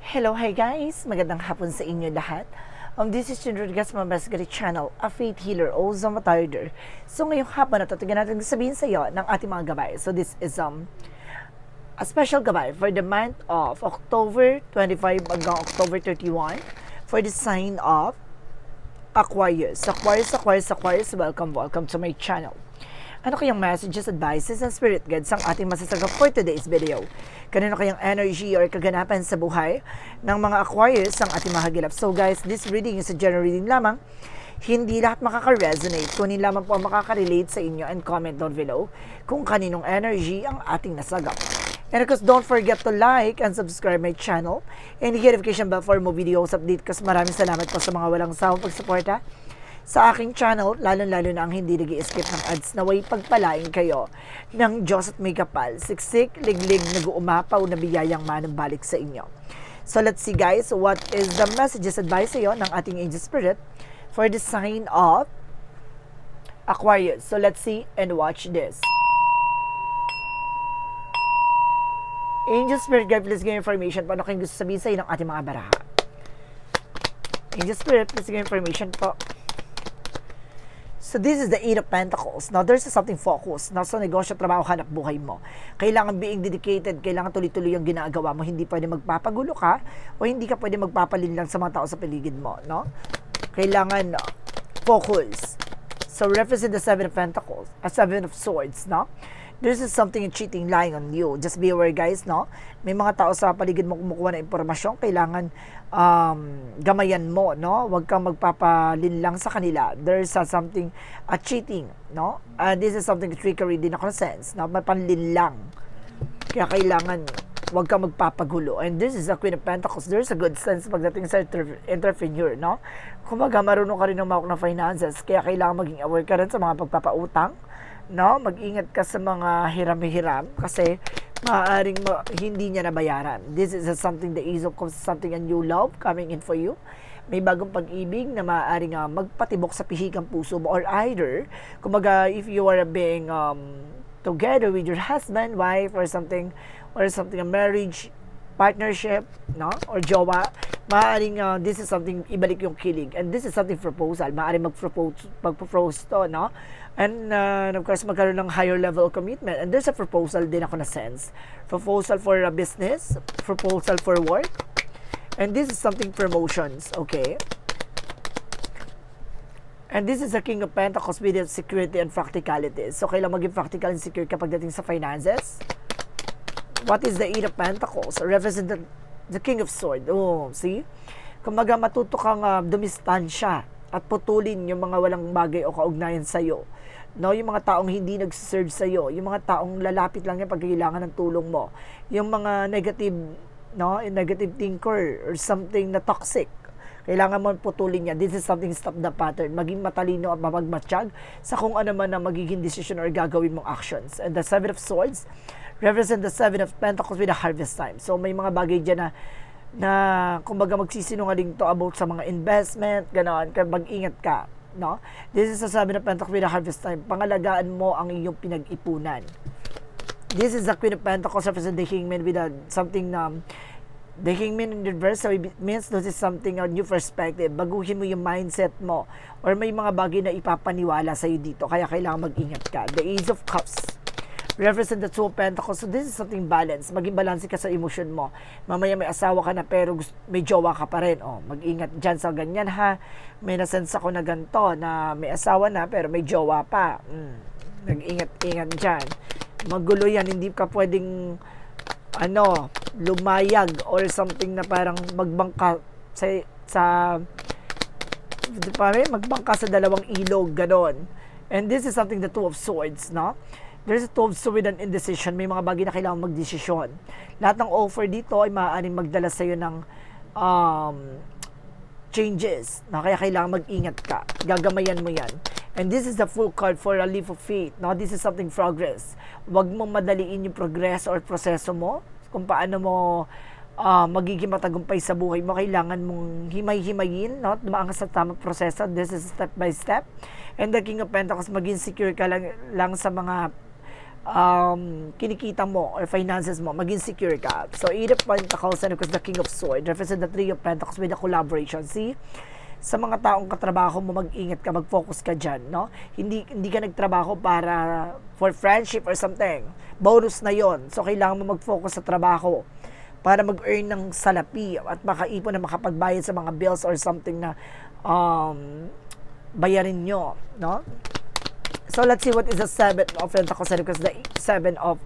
Hello, hi guys! Magandang hapon sa inyo lahat. This is Chin Rodriguez from Masgari Channel, a faith healer o Zomatarder. So ngayong hapon na tatagan natin sabihin sa iyo ng ating mga gabay. So this is a special gabay for the month of October 25 hanggang October 31 for the sign of Aquarius. Aquarius, welcome to my channel. Ano kayang messages, advices, and spirit guides ang ating masasagap for today's video? Kanino kayang energy or kaganapan sa buhay ng mga Aquarius ang ating mahagilap? So guys, this reading is a general reading lamang. Hindi lahat makaka-resonate. Kunin lamang po ang makaka-relate sa inyo and comment down below kung kaninong energy ang ating nasagap. And of course, don't forget to like and subscribe my channel and hit notification bell for more videos update kasi maraming salamat po sa mga walang sawang pagsuporta sa aking channel, lalo-lalo na ang hindi nag-i-skip ng ads na way pagpalain kayo ng Diyos at may kapal, siksik, liglig, nag-uumapaw na biyayang manubalik sa inyo. So let's see guys, what is the messages advice sa iyo ng ating angel spirit for the sign of Aquarius. So let's see and watch this. Angel spirit guide, please give information po ano kayong gusto sabihin sa iyo ng ating mga baraha. Angel spirit, please give information po. So this is the Eight of Pentacles. Now there's something focus. Now sa negosyo, trabaho, hanap buhay mo. Kailangan being dedicated, kailangan tuloy-tuloy yung ginagawa mo. Hindi pwede magpapagulo ka o hindi ka pwede magpapalinlang sa mga tao sa paligid mo, no? Kailangan focus. So represent the Seven of Pentacles, a Seven of Swords, no? This is something cheating, lying on you. Just be aware guys, no? May mga tao sa paligid mo kumukuha ng impormasyon, kailangan gamayan mo, no? Huwag kang magpapalinlang sa kanila. There's something cheating, no? This is something trickery din ako sense, no? May panlinlang. Kaya kailangan huwag kang magpapagulo. And this is a Queen of Pentacles. There's a good sense pagdating sa entrepreneur, no? Kumbaga marunong ka rin ng mawak ng finances, kaya kailangan maging aware ka rin sa mga pagpapautang, no? Mag-ingat ka sa mga hiram-hiram kasi maaaring hindi niya nabayaran. This is something, the Ace of Cups, something a new love coming in for you. May bagong pag-ibig na maaaring magpatibok sa pihigang puso mo, or either, kumbaga, if you are being together with your husband, wife, or something a marriage, partnership, no? Or jowa, maaaring this is something ibalik yung kilig, and this is something proposal, maaaring mag-propose to, no? And of course magkaroon ng higher level of commitment, and there's a proposal din ako na sense, proposal for a business, proposal for work, and this is something promotions, okay? And this is the King of Pentacles with security and practicality. So kailangan maging practical and secure kapag dating sa finances. What is the Eight of Pentacles? Represent the King of Swords. Oh, see? Kumbaga matuto kang dumistansya at putulin yung mga walang bagay o kaugnayan sa'yo. No, yung mga taong hindi nag-serve sa'yo, yung mga taong lalapit lang yan pag kailangan ng tulong mo, yung mga negative, no, negative thinker or something na toxic, kailangan mo putulin yan. This is something, stop the pattern. Maging matalino at mapagmatsyag sa kung ano man ang magiging decision or gagawin mong actions. And the Seven of Swords represent the Seven of Pentacles with a harvest time. So may mga bagay dyan na kumbaga magsisinungaling to about sa mga investment, gano'n, kaya mag-ingat ka, no? This is a Seven of Pentacles with a harvest time. Pangalagaan mo ang iyong pinag-ipunan. This is the Queen of Pentacles represent the Hangman with something the Hangman in reverse, so it means this is something a new perspective. Baguhin mo yung mindset mo, or may mga bagay na ipapaniwala sa'yo dito, kaya kailangan mag-ingat ka. The Ace of Cups represent the Two of Pentacles. So this is something balance. Maging balance ka sa emotion mo. Mamaya may asawa ka na pero may jowa ka pa rin. Oh, mag-ingat dyan sa ganyan ha. May nasense ako na ganito na may asawa na pero may jowa pa. Mag-ingat-ingat dyan. Magulo yan. Hindi ka pwedeng lumayag or something na parang magbangka magbangka sa dalawang ilog, ganon. And this is something the Two of Swords, no? There's a Two of Swords with an indecision. May mga bagay na kailangan magdesisyon. Lahat ng offer dito ay maaaring magdala sa'yo ng changes. Na kaya kailangan mag-ingat ka. Gagamayan mo yan. And this is the full card for a leap of faith. Now, this is something progress. Huwag mong madaliin yung progress or proseso mo. Kung paano mo magiging matagumpay sa buhay mo, kailangan mong himay-himayin, no? Dumaan ka sa tamang proseso. This is step by step. And the King of Pentacles, maging secure ka lang sa mga kinikita mo or finances mo, maging secure ka. So, Eight of Pentacles and of course the King of Swords represent the Three of Pentacles with the collaboration. See? Sa mga taong katrabaho mo, mag-ingat ka, mag-focus ka dyan, no? Hindi ka nagtrabaho para for friendship or something. Bonus na yon. So, kailangan mo mag-focus sa trabaho para mag-earn ng salapi at makaipon na makapagbayad sa mga bills or something na bayarin nyo, no? So, let's see what is the Seven of Pentacles because the Seven of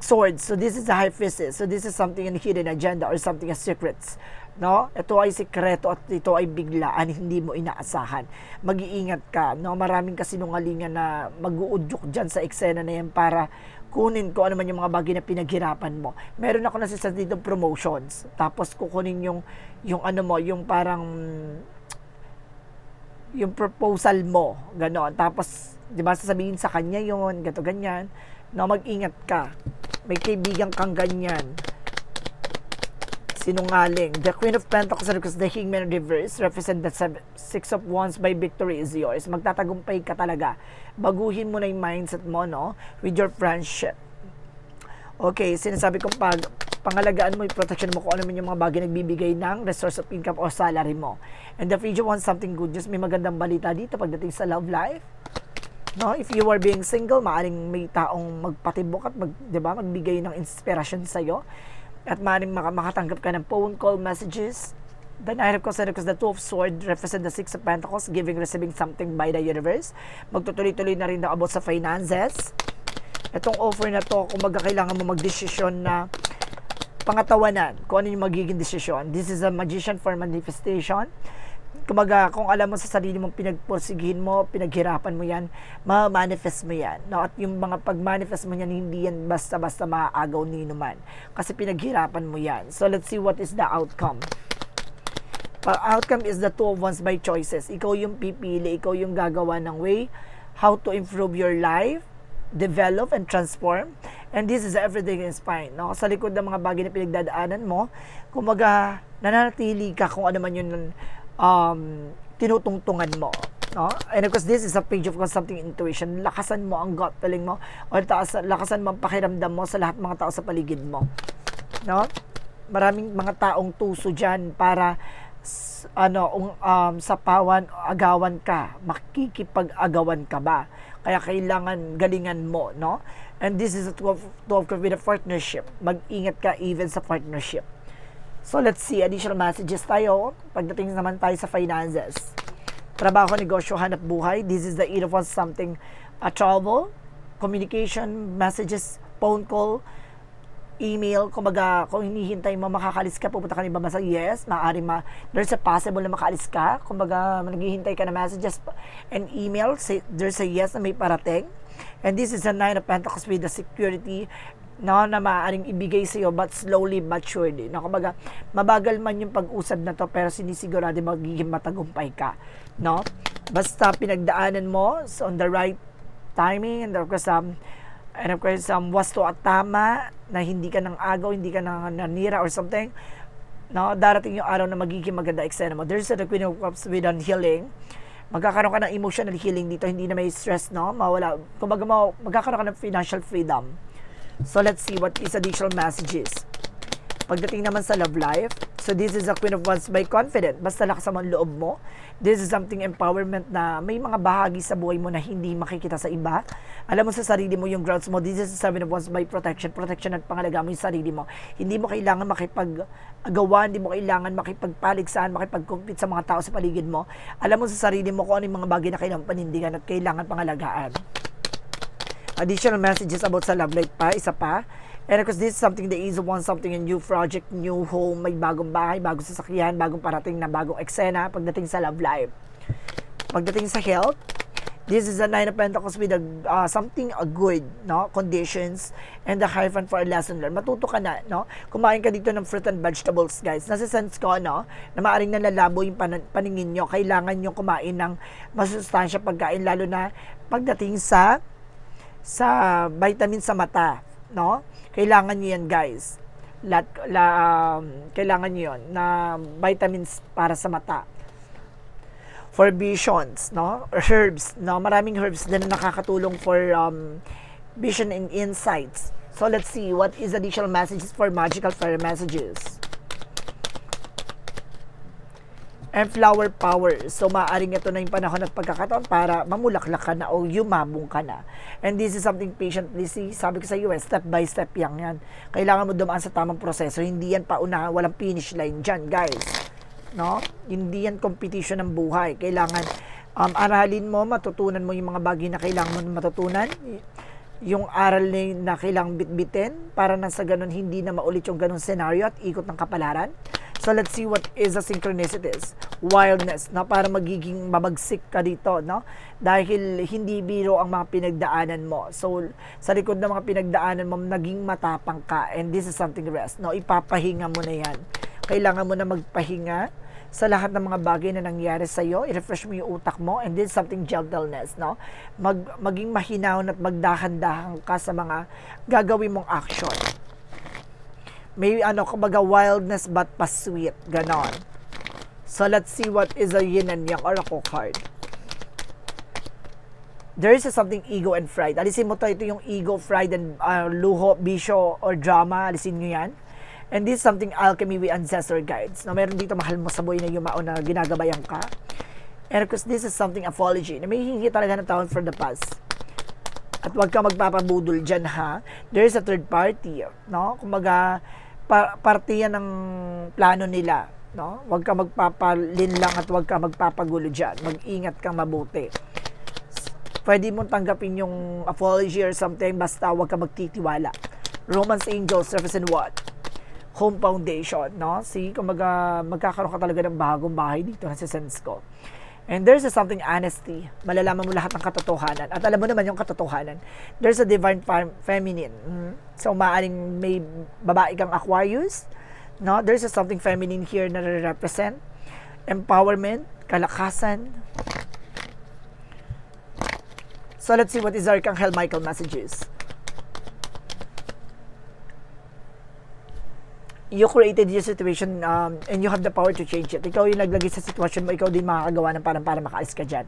Swords. So, this is the High Priestess. So, this is something in hidden agenda or something as secrets. No? Ito ay sikreto at ito ay biglaan, hindi mo inaasahan. Mag-iingat ka. No? Maraming kasinungalingan na mag-uudyok dyan sa eksena na yan para kunin ko ano man yung mga bagay na pinaghirapan mo. Meron ako nasisan dito promotions. Tapos kukunin yung ano mo, yung parang yung proposal mo, gano'n. Tapos, di ba, sasabihin sa kanya yon gato ganyan. No, mag-ingat ka. May kaibigan kang ganyan. Sinungaling. The Queen of Pentacles because the Hangman reverse represent the Six of Wands by victory is yours. Magtatagumpay ka talaga. Baguhin mo na yung mindset mo, no? With your friendship. Okay, sinasabi kong pangalagaan mo yung protection mo kung ano man yung mga bagay nagbibigay ng resource of income or salary mo. And if you want something good, just may magandang balita dito pagdating sa love life. No, if you are being single, maaring may taong magpatibok at diba, magbigay ng inspirasyon sa iyo at maaring makatanggap ka ng phone call messages. The Knight of Cups because the Two of Swords represent the Six of Pentacles, giving, receiving something by the universe. Magtutuloy-tuloy na rin daw about sa finances. Itong offer na to, kung kailangan mo magdesisyon na pangatawanan, kung ano yung magiging desisyon. This is a magician for manifestation. Kumbaga, kung alam mo sa sarili mong pinagpursigihin mo, pinaghirapan mo yan, ma-manifest mo yan. No? At yung mga pag-manifest mo yan, hindi yan basta-basta maaagaw ni naman. Kasi pinaghirapan mo yan. So, let's see what is the outcome. Outcome is the Two of Wands by choices. Ikaw yung pipili, ikaw yung gagawa ng way, how to improve your life, develop and transform, and this is everything is fine, no? Sa likod ng mga bagay na pinagdadaanan mo, kumbaga nananatili ka kung ano man yun tinutungtungan mo, no? And of course this is a page of something intuition. Lakasan mo ang gut feeling mo or lakasan mo ang pakiramdam mo sa lahat ng mga tao sa paligid mo, no? Maraming mga taong tuso dyan para sapawan, agawan ka, makikipag-agawan ka ba? Kaya kailangan galingan mo, no? And this is a 12 with a partnership. Mag-ingat ka even sa partnership. So, let's see. Additional messages tayo. Pagdating naman tayo sa finances. Trabaho, negosyo, hanap buhay. This is the Eight of Wands, something, travel, communication, messages, phone call, email, kumbaga, kung hinihintay mo makakalis ka, pupunta ka ng ibang bansa, yes, maaari there's a possible na makaalis ka, kumbaga, naghihintay ka na messages and email, there's a yes na may parating, and this is a Nine of Pentacles with the security, no, na maaaring ibigay sa iyo, but slowly, but surely, no, kumbaga, mabagal man yung pag-usad na to, pero sinisigurado magiging matagumpay ka, no, basta pinagdaanan mo, so on the right timing, and of course, wasto at tama, na hindi ka nang agaw, hindi ka nang nanira or something, no, darating yung araw na magiging maganda eksena mo. There's the Queen of Cups with healing. Magkakaroon ka ng emotional healing dito, hindi na may stress, no, mawala, kumbaga magkakaroon ka ng financial freedom. So let's see what is additional messages. Pagdating naman sa love life, so this is a Queen of Wands by confident. Basta lakasan mo ang loob mo. This is something empowerment na may mga bahagi sa buhay mo na hindi makikita sa iba. Alam mo sa sarili mo yung grounds mo. This is the Seven of Wands by protection. Protection at pangalaga mo yung sarili mo. Hindi mo kailangan makipag-agawan, hindi mo kailangan makipagpaligsahan, makipag-compete sa mga tao sa paligid mo. Alam mo sa sarili mo kung ano yung mga bagay na kailangan panindigan at kailangan pangalagaan. Additional messages about sa love life pa, isa pa. And of course, this is something that is one something, a new project, new home, may bagong bahay, bagong sasakyan, bagong parating na bagong eksena pagdating sa love life. Pagdating sa health, this is a Nine of Pentacles with something good, no, conditions, and the Hierophant for a lesson learned. Matuto ka na, no? Kumain ka dito ng fruit and vegetables, guys. Nasa-sense ko, no, na maaaring nalalabo yung paningin nyo. Kailangan nyo kumain ng masustansya pagkain, lalo na pagdating sa vitamin sa mata, no? Kailangan nyo yan, guys. Kailangan nyo yun na vitamins para sa mata. For visions, no? Or herbs, no? Maraming herbs din na nakakatulong for vision and insights. So let's see what is additional messages for magical fairy messages. And flower power. So maaaring ito na yung panahon at pagkakataon para mamulaklak ka na o yumabong ka na. And this is something patiently. See, sabi ko sa iyo, step by step yan. Kailangan mo dumaan sa tamang proseso. Hindi yan pauna, walang finish line dyan, guys. No? Hindi yan competition ng buhay. Kailangan aralin mo, matutunan mo yung mga bagay na kailangan mo matutunan. Yung aral na kailangang bitbitin para na sa ganun hindi na maulit yung ganun scenario at ikot ng kapalaran. So let's see what is the synchronicities, wildness, na para magiging mabagsik ka dito, no? Dahil hindi biro ang mga pinagdaanan mo. So sa likod ng mga pinagdaanan mo, naging matapang ka, and this is something rest, no? Ipapahinga mo na yan. Kailangan mo na magpahinga sa lahat ng mga bagay na nangyari sa iyo. I-refresh mo yung utak mo, and this is something gentleness, no? Maging mahinahon at magdahan-dahan ka sa mga gagawin mong action. May kumbaga wildness but pa-sweet, ganon. So let's see what is a yin and yang oracle card. There is something ego and pride. Alisin mo to, ito yung ego, pride, and luho, bisyo, or drama. Alisin nyo yan. And this is something alchemy with ancestor guides. Na meron dito mahal mo sa buhay na yumao na ginagabayan ka. And of course, this is something apology. Na may hingi talaga ng taon for the past. At huwag ka magpapabudol dyan, ha. There is a third party, no? Kumbaga, parte yan ng plano nila, no? Huwag ka magpapalinlang at huwag ka magpapagulo dyan. Mag-ingat kang mabuti. Pwede mong tanggapin yung apology or something, basta huwag ka magtitiwala. Romance angels represent what? Home foundation, no? See, kumbaga, magkakaroon ka talaga ng bagong bahay dito na sense ko. And there's something honesty. Malalaman mo lahat ng katotohanan. At alam mo naman yung katotohanan. There's a divine feminine. So, maaaring may babae kang Aquarius. No? There's something feminine here na represent. Empowerment, kalakasan. So, let's see what is Archangel Michael messages. You created your situation and you have the power to change it. Ikaw yung naglagay sa sitwasyon mo, ikaw din makakagawa ng parang para makaalis ka dyan.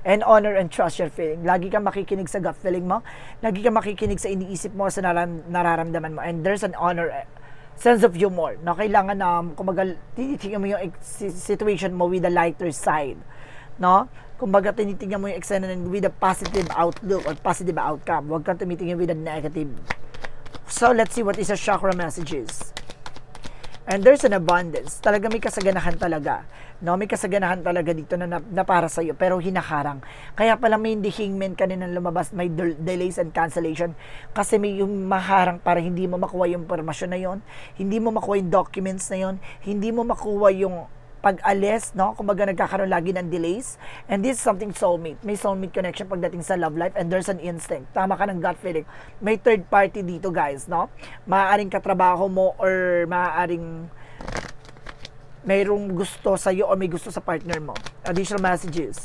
And honor and trust your feeling. Lagi kang makikinig sa gut feeling mo. Lagi kang makikinig sa iniisip mo, sa nararamdaman mo. And there's an honor, sense of humor. Na kailangan na, kumbaga, tinitingnan mo yung situation mo with the lighter side. No? Kumbaga, tinitingnan mo yung eksena with a positive outlook or positive outcome. Huwag kang tumitingin with a negative. So, let's see what is the chakra messages. And there's an abundance. Talaga may kasaganahan talaga. No? May kasaganahan talaga dito na para sa'yo, pero hinaharang. Kaya pala may hindi hangman kanina lumabas, may delays and cancellation. Kasi may yung maharang para hindi mo makuha yung impormasyon na yon, hindi mo makuha yung documents na yon, hindi mo makuha yung pag-alis, no? Kumbaga nagkakaroon lagi ng delays. And this is something soulmate. May soulmate connection pagdating sa love life, and there's an instinct. Tama ka ng gut feeling. May third party dito, guys, no? Maaaring katrabaho mo or maaaring mayroong gusto sa iyo or may gusto sa partner mo. Additional messages.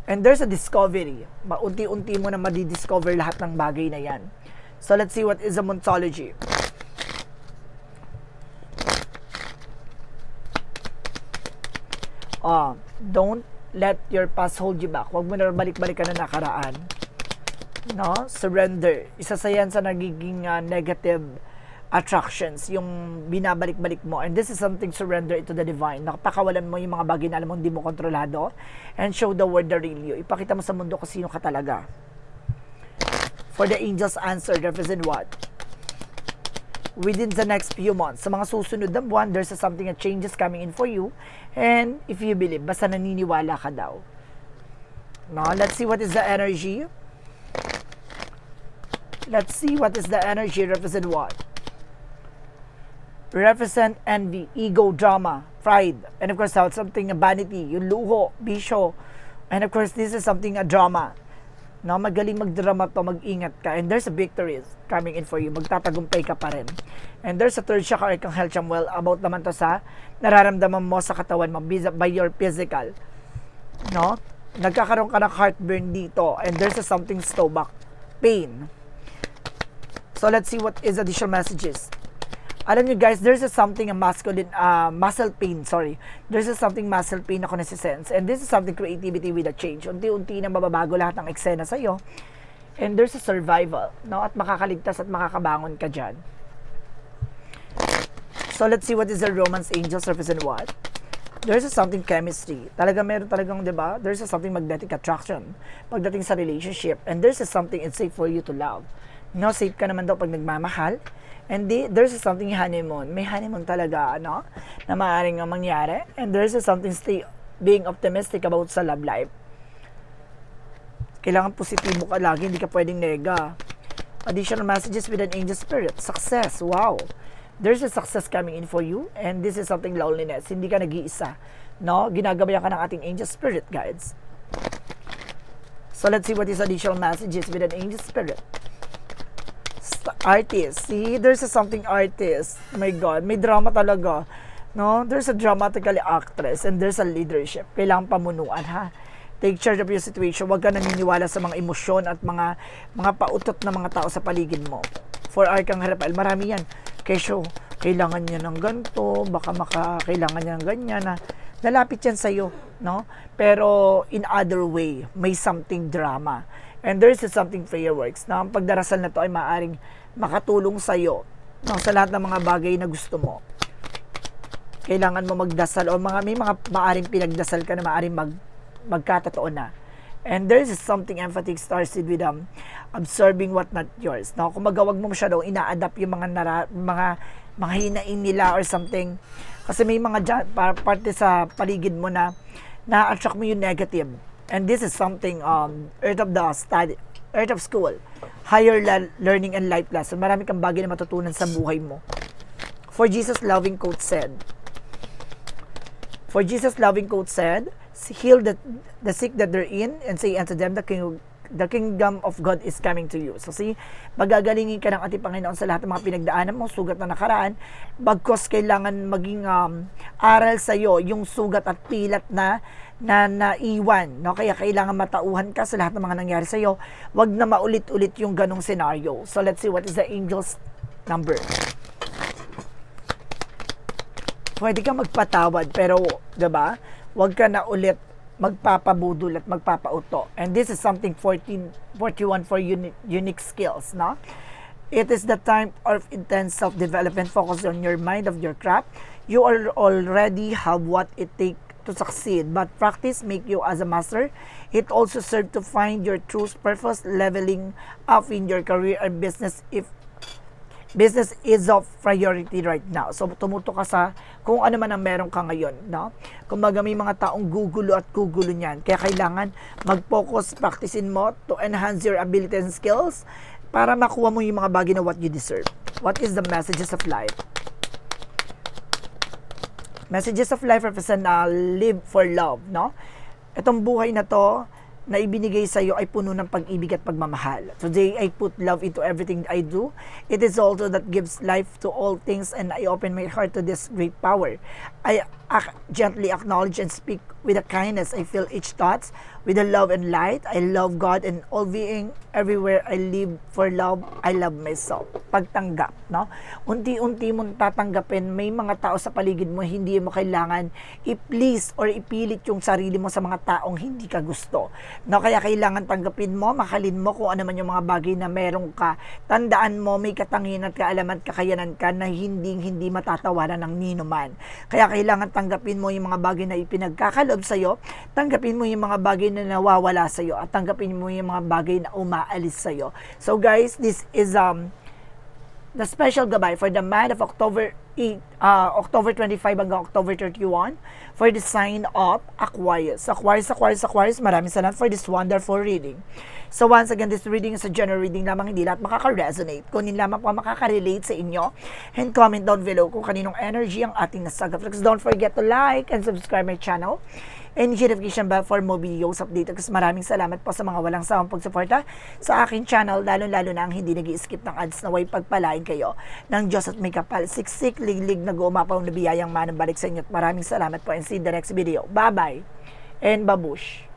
And there's a discovery. Unti-unti mo na madidiscover lahat ng bagay na yan. So let's see what is a Moontology. Don't let your past hold you back. Huwag mo na balik-balikan na nakaraan. No? Surrender. Isa sa yan sa nagiging negative attractions, yung binabalik-balik mo. And this is something surrender to the divine. Nakapakawalan mo yung mga bagay na alam mo hindi mo kontrolado. And show the world the real you. Ipakita mo sa mundo kung sino ka talaga. For the angels answer, represent what? Within the next few months, sa mga susunod na buwan, there's something that changes coming in for you. And if you believe, basta naniniwala ka daw. No, let's see what is the energy. Let's see what is the energy represent what? Represent envy, ego, drama, pride, and of course something vanity, yung luho, bisyo. And of course, this is something a drama. No, magaling magdrama to, mag-ingat ka. And there's a victory coming in for you. Magtatagumpay ka pa rin. And there's a third chakra, Archangel Chamuel, about naman to sa nararamdaman mo sa katawan mo by your physical. No? Nagkakaroon ka ng heartburn dito. And there's a something stomach pain. So let's see what is additional messages. Alam nyo guys, there's a something a masculine, muscle pain, sorry. There's a something muscle pain ako nasisense. And this is something creativity with a change. Unti-unti na mababago lahat ng eksena sa'yo. And there's a survival, no? At makakaligtas at makakabangon ka dyan. So let's see what is the romance angels represent what? There's a something chemistry. Meron talagang, di ba? There's a something magnetic attraction pagdating sa relationship. And there's a something it's safe for you to love. No, safe ka naman daw pag nagmamahal. And there's a something honeymoon. May honeymoon talaga, no? Na maaaring mangyari. And there's a something being optimistic about sa love life. Kailangan positibo ka lagi, hindi ka pwedeng nega. Additional messages with an angel spirit. Success, wow. There's a success coming in for you, and this is something loneliness. Hindi ka nag-iisa, no? Ginagabayan ka ng ating angel spirit guides. So let's see what is additional messages with an angel spirit. Artist, see, there's a something artist. Oh my God, may drama talaga, no? There's a dramatically actress, and there's a leadership. Kailangan pamunuan, ha? Take charge of your situation. Huwag ka naniniwala sa mga emosyon at mga pautot na mga tao sa paligid mo. For Archangel Raphael, marami yan. Kesyo, kailangan niya ng ganito, baka kailangan niya ng ganyan na lalapit yan sa'yo, no? Pero in other way, may something drama. And there is something fireworks, na ang pagdarasal na to ay maaaring makatulong sa'yo, no? Sa lahat ng mga bagay na gusto mo. Kailangan mo magdasal o may mga maaaring pinagdasal ka na maaaring magkatotoo na. And there is something emphatic started with observing what not yours. Now, kung magawag mo siya daw, ina-adapt yung mga hinain nila or something. Kasi may mga parte sa paligid mo na na-attract mo yung negative. And this is something earth of school, higher learning and life lesson. Marami kang bagay na matutunan sa buhay mo. For Jesus loving quote said, heal the sick that they're in, and say unto them, the kingdom of God is coming to you. So see, magagalingin ka ng ating Panginoon sa lahat ng mga pinagdaanan mo, sugat na nakaraan, bagkos kailangan maging aral sa iyo yung sugat at pilat na naiwan, no? Kaya kailangan matauhan ka sa lahat ng mga nangyari sa iyo. Wag na maulit-ulit yung ganong scenario. So let's see what is the angel's number. Pwede ka magpatawad, pero 'di ba? Wag ka na ulit magpapabudol at magpapauto. And this is something 41 for unique skills, no? It is the time of intense self-development. Focus on your mind, of your craft. You already have what it takes to succeed, but practice make you as a master. It also serves to find your true purpose, leveling up in your career and business if business is of priority right now. So, tumuto ka sa kung ano man ang meron ka ngayon, no? Kumbaga may mga taong gugulo at gugulo niyan. Kaya kailangan mag-focus, practicein mo to enhance your ability and skills para makuha mo yung mga bagay na what you deserve. What is the messages of life? Messages of life represent live for love, no? Itong buhay na to, na ibinigay sa iyo ay puno ng pag-ibig at pagmamahal. Today, I put love into everything I do. It is also that gives life to all things, and I open my heart to this great power. I gently acknowledge and speak with a kindness. I feel each thoughts with a love and light. I love God and all being everywhere. I live for love. I love myself. Pagtanggap, no? Unti-unti mong tatanggapin, may mga tao sa paligid mo, hindi mo kailangan i-please or ipilit yung sarili mo sa mga taong hindi ka gusto. No, kaya kailangan tanggapin mo, mahalin mo kung ano man yung mga bagay na meron ka. Tandaan mo, may katangian at kaalaman at kakayanan ka na hindi matatawaran ng nino man. Kaya kailangan tanggapin mo yung mga bagay na ipinagkakalob sa'yo, tanggapin mo yung mga bagay na nawawala sa'yo, at tanggapin mo yung mga bagay na umaalis sa'yo. So guys, this is the special gabay for the month of October 25 hanggang October 31 for the sign of Aquarius. Aquarius, maraming salamat for this wonderful reading. So once again, this reading is a general reading lamang, hindi lahat makaka-resonate. Kunin lamang po makaka-relate sa inyo. And comment down below kung kaninong energy ang ating nasagaflex. Don't forget to like and subscribe my channel. And notification bell for more videos update. Kasi maraming salamat po sa mga walang sawang pagsuporta sa aking channel, lalo-lalo na ang hindi nag-i-skip ng ads, na way pagpalain kayo ng Diyos at may kapal. Siksik, liglig, nag-uumapaw na biyayang manang balik sa inyo. At maraming salamat po, and see you in the next video. Bye-bye and babush!